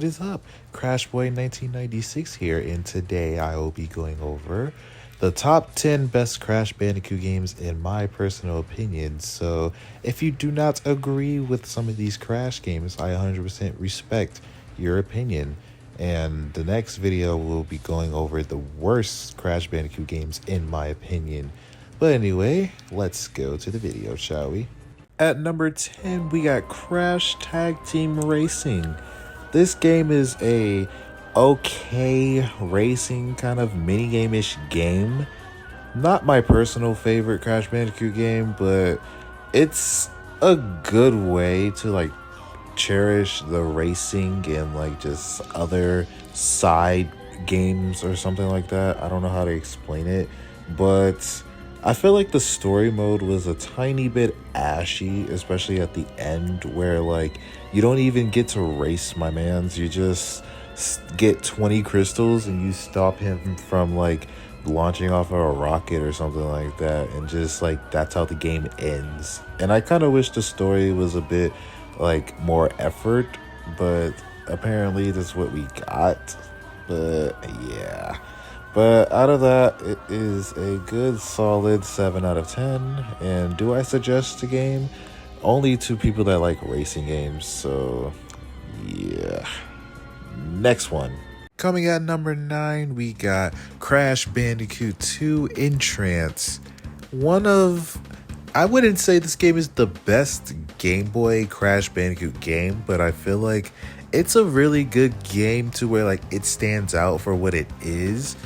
what is up? Crash Boy 1996 here, and today I will be going over the top 10 best Crash Bandicoot games in my personal opinion. So, if you do not agree with some of these Crash games, I 100% respect your opinion. And the next video will be going over the worst Crash Bandicoot games in my opinion. But anyway, let's go to the video, shall we? At number 10, we got Crash Tag Team Racing. This game is a okay racing kind of minigame-ish game. Not my personal favorite Crash Bandicoot game, but it's a good way to like cherish the racing and like just other side games or something like that. I don't know how to explain it, but I feel like the story mode was a tiny bit ashy, especially at the end where like you don't even get to race my mans. You just get 20 crystals and you stop him from like launching off of a rocket or something like that, and just like that's how the game ends. And I kind of wish the story was a bit like more effort, but apparently that's what we got. But yeah. But out of that, it is a good solid 7 out of 10. And do I suggest the game? Only to people that like racing games. So yeah. Next one. Coming at number 9, we got Crash Bandicoot 2 Entrance. I wouldn't say this game is the best Game Boy Crash Bandicoot game, but I feel like it's a really good game to where like it stands out for what it is.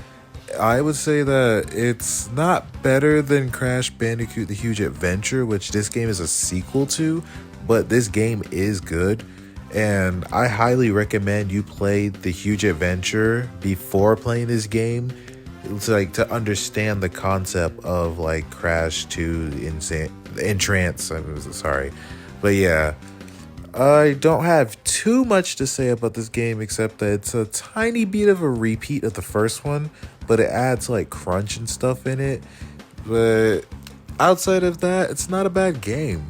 I would say that it's not better than Crash Bandicoot The Huge Adventure, which this game is a sequel to, but this game is good. And I highly recommend you play The Huge Adventure before playing this game to understand the concept of like Crash 2 Entrance. I'm sorry. But yeah, I don't have too much to say about this game except that it's a tiny bit of a repeat of the first one, but it adds like crunch and stuff in it. But outside of that, it's not a bad game.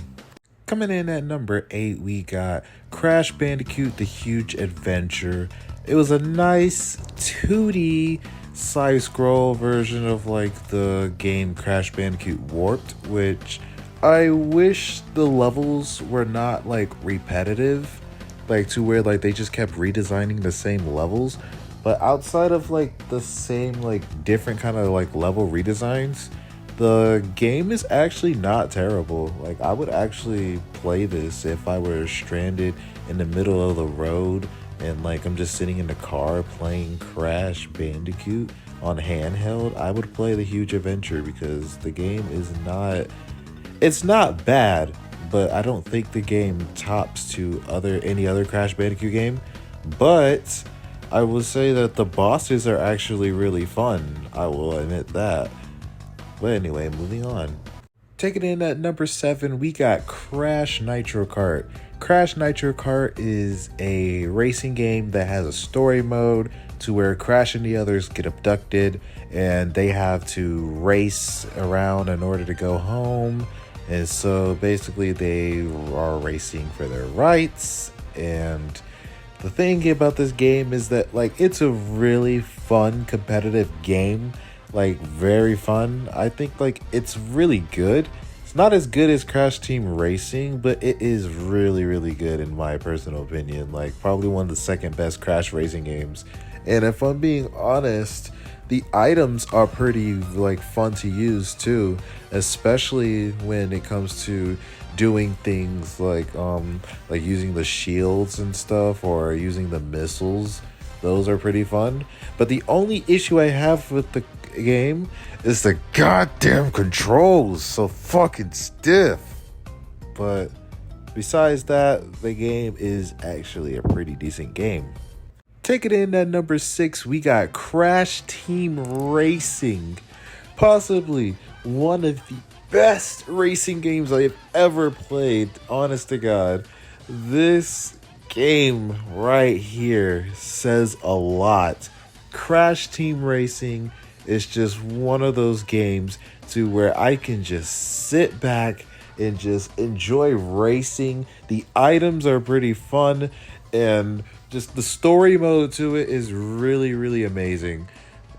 Coming in at number 8, we got Crash Bandicoot The Huge Adventure. It was a nice 2D side-scroll version of like the game Crash Bandicoot Warped, which I wish the levels were not like repetitive, like to where like they just kept redesigning the same levels. But outside of like the same like different kind of like level redesigns, the game is actually not terrible. Like I would actually play this if I were stranded in the middle of the road and like I'm just sitting in the car playing Crash Bandicoot on handheld. I would play The Huge Adventure because the game is it's not bad, but I don't think the game tops to any other Crash Bandicoot game. But I will say that the bosses are actually really fun. I will admit that. But anyway, moving on. Taking in at number 7, we got Crash Nitro Kart. Crash Nitro Kart is a racing game that has a story mode to where Crash and the others get abducted and they have to race around in order to go home. And so basically they are racing for their rights. And the thing about this game is that like it's a really fun competitive game. Like very fun. I think like it's really good. It's not as good as Crash Team Racing, but it is really good in my personal opinion. Like probably one of the second best Crash racing games. And if I'm being honest, the items are pretty like fun to use too, especially when it comes to doing things like using the shields and stuff or using the missiles. Those are pretty fun. But the only issue I have with the game is the goddamn controls, so fucking stiff. But besides that, the game is actually a pretty decent game. Taking in at number 6, we got Crash Team Racing. Possibly one of the best racing games I have ever played, honest to God. This game right here says a lot. Crash Team Racing is just one of those games to where I can just sit back and just enjoy racing. The items are pretty fun, and Just the story mode to it is really, really amazing.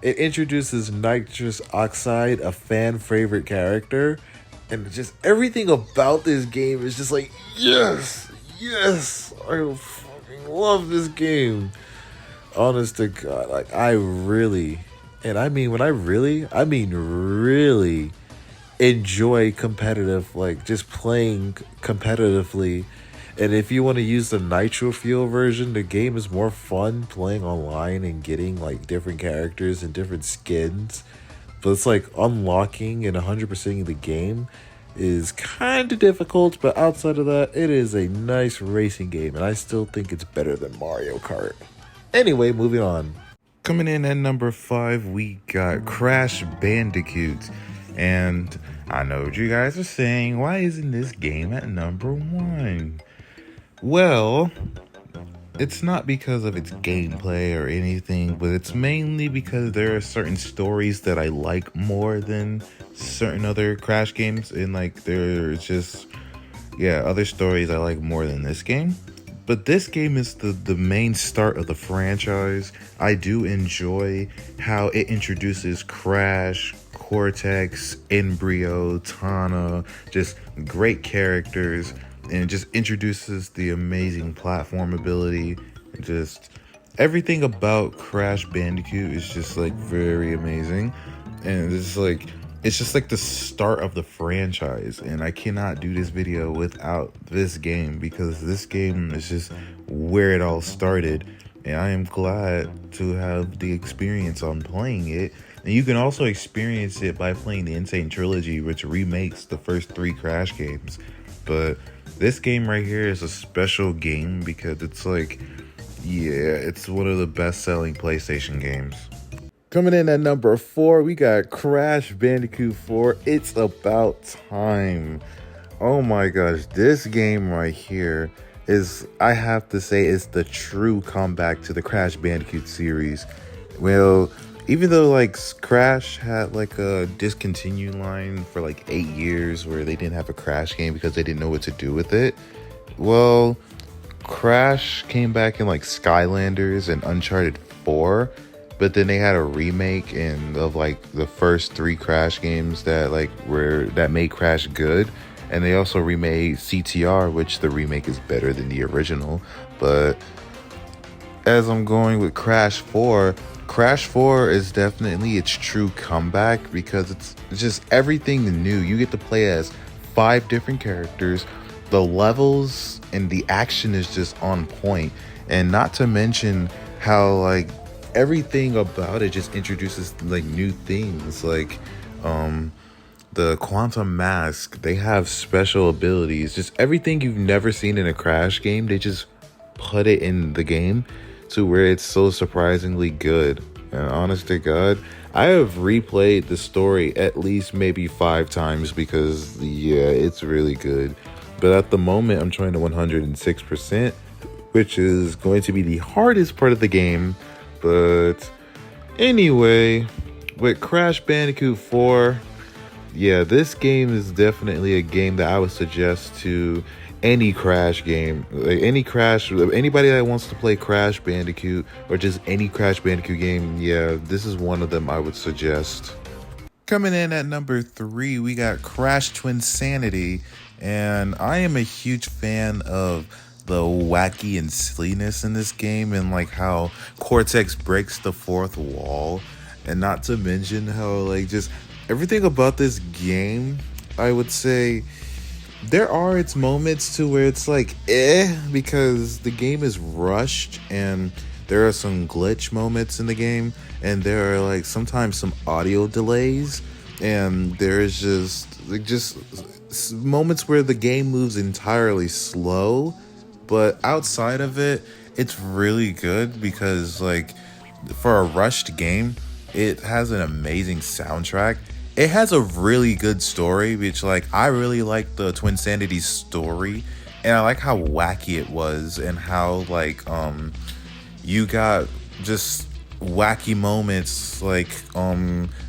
It introduces nitrous oxide, a fan favorite character, and just everything about this game is just like, yes, yes, I fucking love this game. Honest to God, like I really, and I mean when I mean really enjoy competitive, like just playing competitively. And if you want to use the Nitro Fuel version, the game is more fun playing online and getting like different characters and different skins. But it's like unlocking and 100%ing the game is kind of difficult, but outside of that, it is a nice racing game, and I still think it's better than Mario Kart. Anyway, moving on. Coming in at number 5, we got Crash Bandicoot. And I know what you guys are saying, why isn't this game at number 1? Well, it's not because of its gameplay or anything, but it's mainly because there are certain stories that I like more than certain other Crash games. And like, there's just, yeah, other stories I like more than this game. But this game is the main start of the franchise. I do enjoy how it introduces Crash, Cortex, Embryo, Tana, just great characters, and it just introduces the amazing platform ability. Just everything about Crash Bandicoot is just like very amazing. And it's just like the start of the franchise, and I cannot do this video without this game because this game is just where it all started, and I am glad to have the experience on playing it. And you can also experience it by playing the Insane Trilogy, which remakes the first 3 Crash games. But this game right here is a special game because it's like, yeah, it's one of the best-selling PlayStation games. Coming in at number 4, we got Crash Bandicoot 4. It's about time. Oh my gosh, this game right here is, I have to say, is the true comeback to the Crash Bandicoot series. Well, even though like Crash had like a discontinued line for like 8 years where they didn't have a Crash game because they didn't know what to do with it. Well, Crash came back in like Skylanders and Uncharted 4. But then they had a remake of like the first 3 Crash games that made Crash good, and they also remade CTR, which the remake is better than the original. But as I'm going with Crash 4, Crash 4 is definitely its true comeback because it's just everything new. You get to play as 5 different characters. The levels and the action is just on point, and not to mention how like everything about it just introduces like new things, like the quantum mask. They have special abilities, just everything you've never seen in a Crash game. They just put it in the game to where it's so surprisingly good. And honest to God, I have replayed the story at least maybe 5 times because yeah, it's really good. But at the moment I'm trying to 106%, which is going to be the hardest part of the game. But anyway, with Crash Bandicoot 4, yeah, this game is definitely a game that I would suggest to any Crash game. Like anybody that wants to play Crash Bandicoot or just any Crash Bandicoot game, yeah, this is one of them I would suggest. Coming in at number 3, we got Crash Twinsanity, and I am a huge fan of the wacky and silliness in this game, and like how Cortex breaks the 4th wall, and not to mention how like just everything about this game, I would say there are its moments to where it's like because the game is rushed and there are some glitch moments in the game, and there are like sometimes some audio delays, and there's just moments where the game moves entirely slow. But outside of it, it's really good because like for a rushed game, it has an amazing soundtrack. It has a really good story, which like I really like the Twinsanity story, and I like how wacky it was, and how like you got just wacky moments like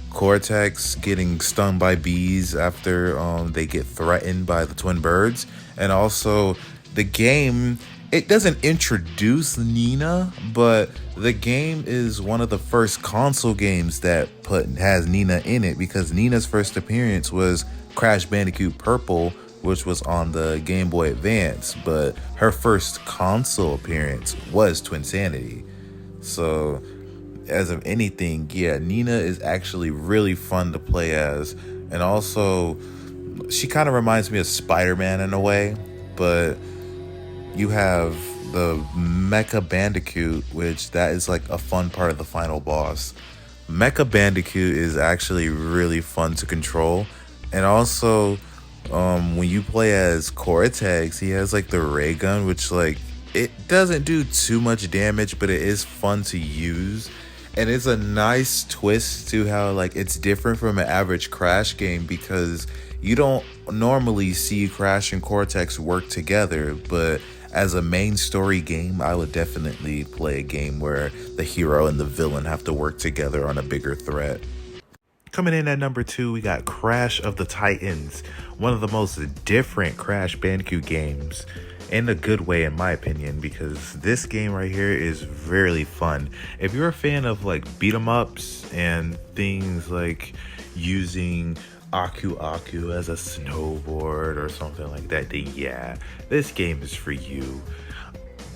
Cortex getting stung by bees after they get threatened by the twin birds. And also the game it doesn't introduce Nina, but the game is one of the first console games that has Nina in it, because Nina's first appearance was Crash Bandicoot Purple, which was on the Game Boy Advance, but her first console appearance was Twinsanity. So, as of anything, yeah, Nina is actually really fun to play as, and also she kind of reminds me of Spider-Man in a way, but you have the Mecha Bandicoot, which that is like a fun part of the final boss. Mecha Bandicoot is actually really fun to control, and also when you play as Cortex, he has like the ray gun, which like it doesn't do too much damage, but it is fun to use. And it's a nice twist to how like it's different from an average Crash game, because you don't normally see Crash and Cortex work together, but as a main story game, I would definitely play a game where the hero and the villain have to work together on a bigger threat. Coming in at number 2, we got Crash of the Titans, one of the most different Crash Bandicoot games, in a good way in my opinion, because this game right here is really fun. If you're a fan of like beat 'em ups and things like using Aku Aku as a snowboard or something like that, then yeah, this game is for you.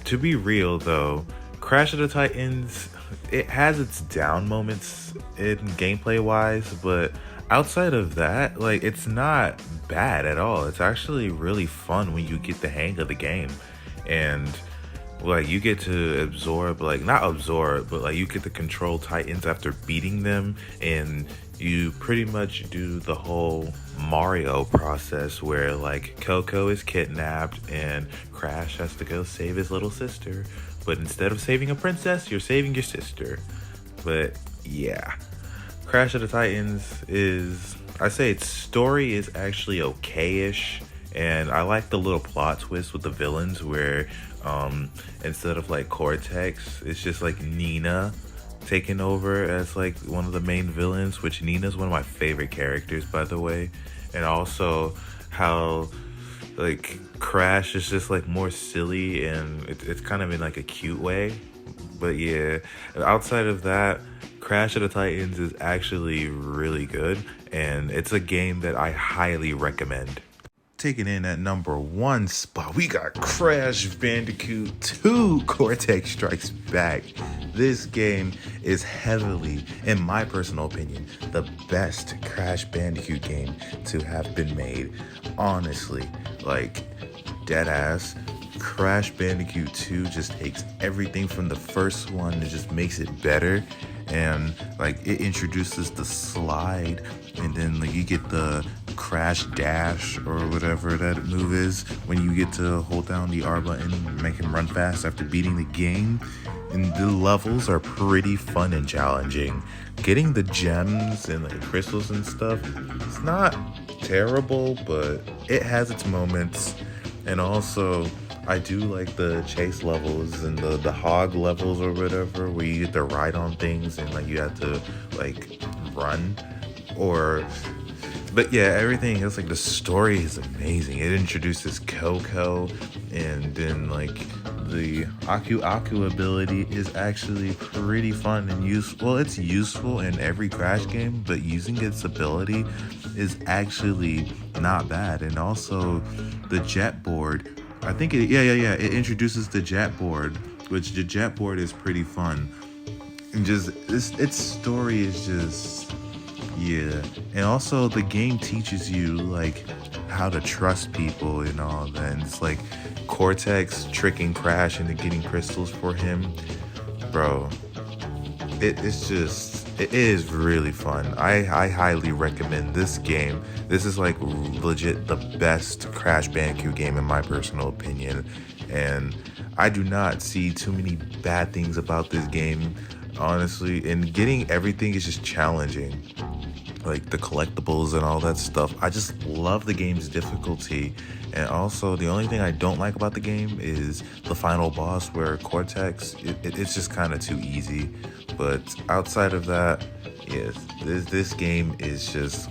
To be real though, Crash of the Titans, it has its down moments in gameplay wise, but outside of that, like, it's not bad at all. It's actually really fun when you get the hang of the game, and like you get to absorb, like not absorb, but like you get to control Titans after beating them, and you pretty much do the whole Mario process where like Coco is kidnapped and Crash has to go save his little sister, but instead of saving a princess, you're saving your sister. But yeah, Crash of the Titans is, I say its story is actually okay-ish, and I like the little plot twist with the villains where instead of like Cortex, it's just like Nina taking over as like one of the main villains, which Nina's one of my favorite characters, by the way. And also how like Crash is just like more silly, and it's kind of in like a cute way. But yeah, outside of that, Crash of the Titans is actually really good, and it's a game that I highly recommend. Taking in at number 1 spot, we got Crash Bandicoot 2 Cortex Strikes Back. This game is heavily, in my personal opinion, the best Crash Bandicoot game to have been made. Honestly, like, deadass. Crash Bandicoot 2 just takes everything from the first one and just makes it better. And like it introduces the slide, and then like you get the crash dash or whatever that move is when you get to hold down the R button and make him run fast after beating the game. And the levels are pretty fun and challenging. Getting the gems and like crystals and stuff, it's not terrible, but it has its moments. And also, I do like the chase levels and the hog levels or whatever, where you get to ride on things and like you have to like run or, but yeah, everything else, like the story is amazing. It introduces Coco, and then like the Aku Aku ability is actually pretty fun and useful. Well, it's useful in every Crash game, but using its ability is actually not bad. And also the jet board, I think it introduces the jet board, which the jet board is pretty fun. And just its story is just, yeah. And also the game teaches you like how to trust people and all that. And it's like Cortex tricking Crash into getting crystals for him. Bro, it is really fun. I highly recommend this game. This is like legit the best Crash Bandicoot game in my personal opinion. And I do not see too many bad things about this game, honestly. And getting everything is just challenging. Like the collectibles and all that stuff. I just love the game's difficulty. And also the only thing I don't like about the game is the final boss, where Cortex, it's just kind of too easy. But outside of that, yes, this game is just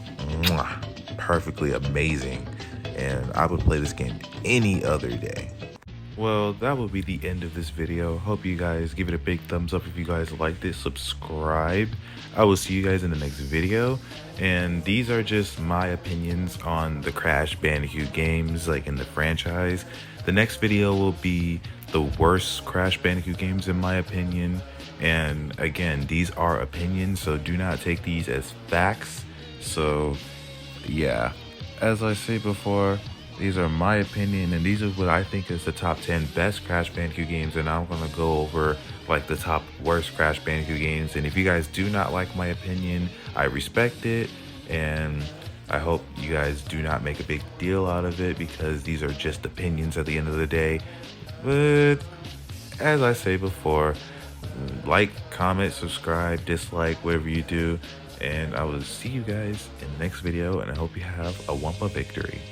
perfectly amazing, and I would play this game any other day. Well, that will be the end of this video. Hope you guys give it a big thumbs up if you guys liked it. Subscribe. I will see you guys in the next video. And these are just my opinions on the Crash Bandicoot games, like in the franchise. The next video will be the worst Crash Bandicoot games in my opinion. And again, these are opinions, so do not take these as facts. So yeah, as I say before, these are my opinion, and these are what I think is the top 10 best Crash Bandicoot games, and I'm gonna go over like the top worst Crash Bandicoot games. And if you guys do not like my opinion, I respect it, and I hope you guys do not make a big deal out of it, because these are just opinions at the end of the day. But as I say before, like, comment, subscribe, dislike, whatever you do, and I will see you guys in the next video, and I hope you have a Wumpa victory.